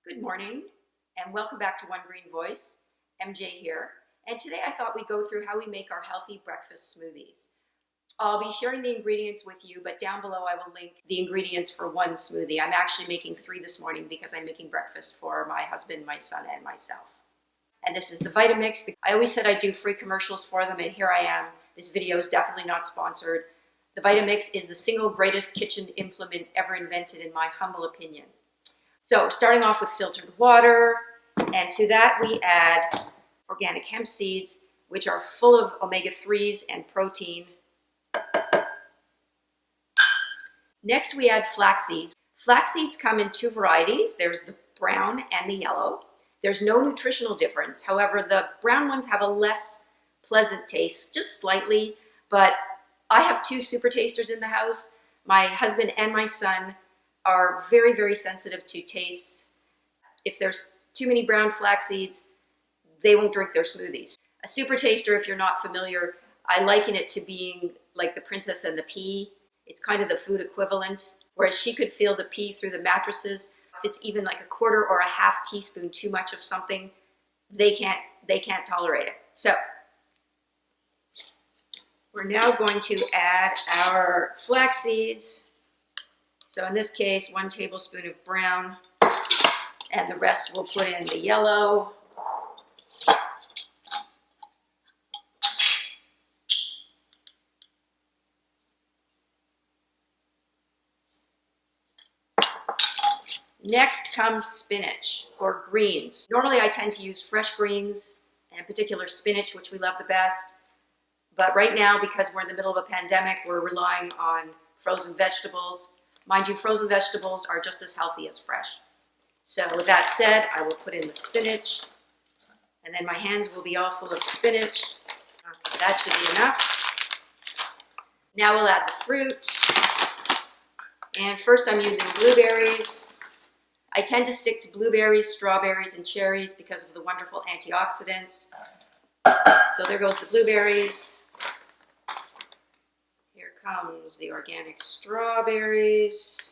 Good morning and welcome back to One Green Voice. MJ here. And today I thought we'd go through how we make our healthy breakfast smoothies. I'll be sharing the ingredients with you, but down below I will link the ingredients for one smoothie. I'm actually making 3 this morning because I'm making breakfast for my husband, my son, and myself. And this is the Vitamix. I always said I'd do free commercials for them, and here I am. This video is definitely not sponsored. The Vitamix is the single greatest kitchen implement ever invented, in my humble opinion. So starting off with filtered water, and to that we add organic hemp seeds, which are full of omega-3s and protein. Next we add flax seeds. Flax seeds come in 2 varieties. There's the brown and the yellow. There's no nutritional difference. However, the brown ones have a less pleasant taste, just slightly, but I have 2 super tasters in the house. My husband and my son are very, very sensitive to tastes. If there's too many brown flax seeds, they won't drink their smoothies. A super taster, if you're not familiar, I liken it to being like the princess and the pea. It's kind of the food equivalent, whereas she could feel the pea through the mattresses. If it's even like a quarter or a half teaspoon too much of something, they can't tolerate it. So we're now going to add our flax seeds. So in this case, 1 tablespoon of brown, and the rest we'll put in the yellow. Next comes spinach, or greens. Normally I tend to use fresh greens, in particular spinach, which we love the best. But right now, because we're in the middle of a pandemic, we're relying on frozen vegetables. Mind you, frozen vegetables are just as healthy as fresh. So with that said, I will put in the spinach, and then my hands will be all full of spinach. Okay, that should be enough. Now we'll add the fruit. And first I'm using blueberries. I tend to stick to blueberries, strawberries, and cherries because of the wonderful antioxidants. So there goes the blueberries. Here comes the organic strawberries.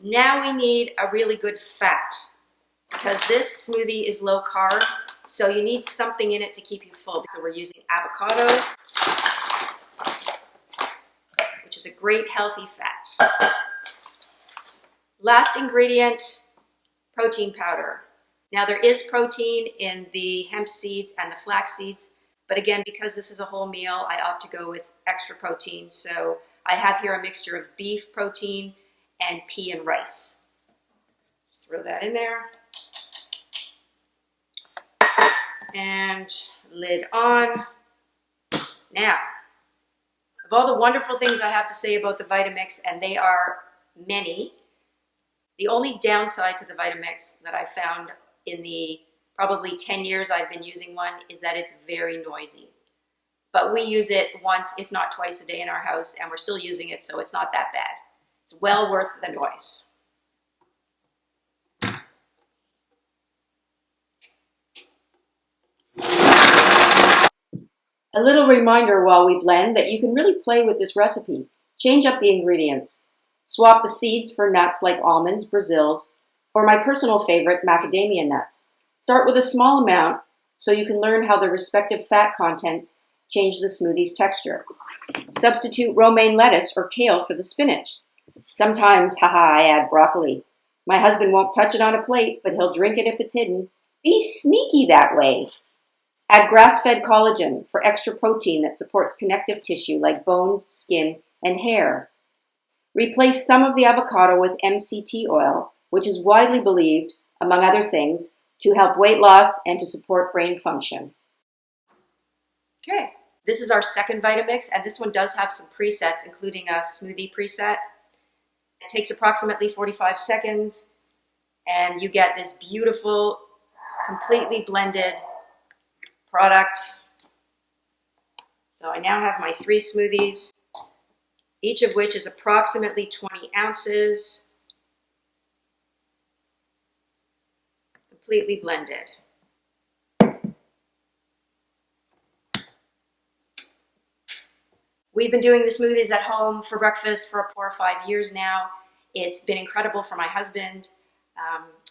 Now we need a really good fat, because this smoothie is low carb, so you need something in it to keep you full. So we're using avocado, which is a great healthy fat. Last ingredient, protein powder. Now there is protein in the hemp seeds and the flax seeds, but again, because this is a whole meal, I opt to go with extra protein. So I have here a mixture of beef protein and pea and rice. Just throw that in there. And lid on. Now, of all the wonderful things I have to say about the Vitamix, and they are many, the only downside to the Vitamix that I've found in the probably 10 years I've been using one is that it's very noisy. But we use it once, if not twice a day in our house, and we're still using it, so it's not that bad. It's well worth the noise. A little reminder while we blend that you can really play with this recipe. Change up the ingredients. Swap the seeds for nuts like almonds, Brazils, or my personal favorite, macadamia nuts. Start with a small amount so you can learn how the respective fat contents change the smoothie's texture. Substitute romaine lettuce or kale for the spinach. Sometimes, I add broccoli. My husband won't touch it on a plate, but he'll drink it if it's hidden. Be sneaky that way. Add grass-fed collagen for extra protein that supports connective tissue like bones, skin, and hair. Replace some of the avocado with MCT oil, which is widely believed, among other things, to help weight loss and to support brain function. Okay, this is our second Vitamix, and this one does have some presets, including a smoothie preset. It takes approximately 45 seconds, and you get this beautiful, completely blended product. So I now have my 3 smoothies, each of which is approximately 20 ounces, completely blended. We've been doing the smoothies at home for breakfast for 4 or 5 years now. It's been incredible for my husband,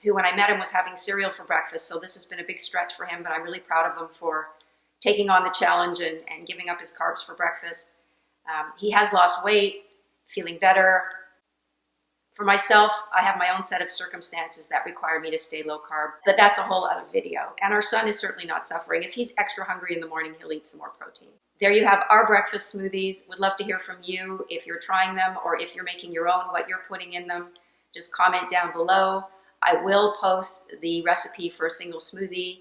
who when I met him was having cereal for breakfast, so this has been a big stretch for him, but I'm really proud of him for taking on the challenge and giving up his carbs for breakfast. He has lost weight, feeling better. For myself, I have my own set of circumstances that require me to stay low carb, but that's a whole other video. And our son is certainly not suffering. If he's extra hungry in the morning, he'll eat some more protein. There you have our breakfast smoothies. Would love to hear from you if you're trying them or if you're making your own, what you're putting in them. Just comment down below. I will post the recipe for a single smoothie.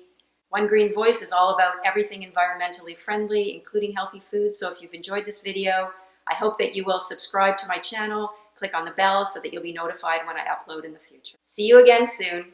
One Green Voice is all about everything environmentally friendly, including healthy food. So if you've enjoyed this video, I hope that you will subscribe to my channel, click on the bell so that you'll be notified when I upload in the future. See you again soon.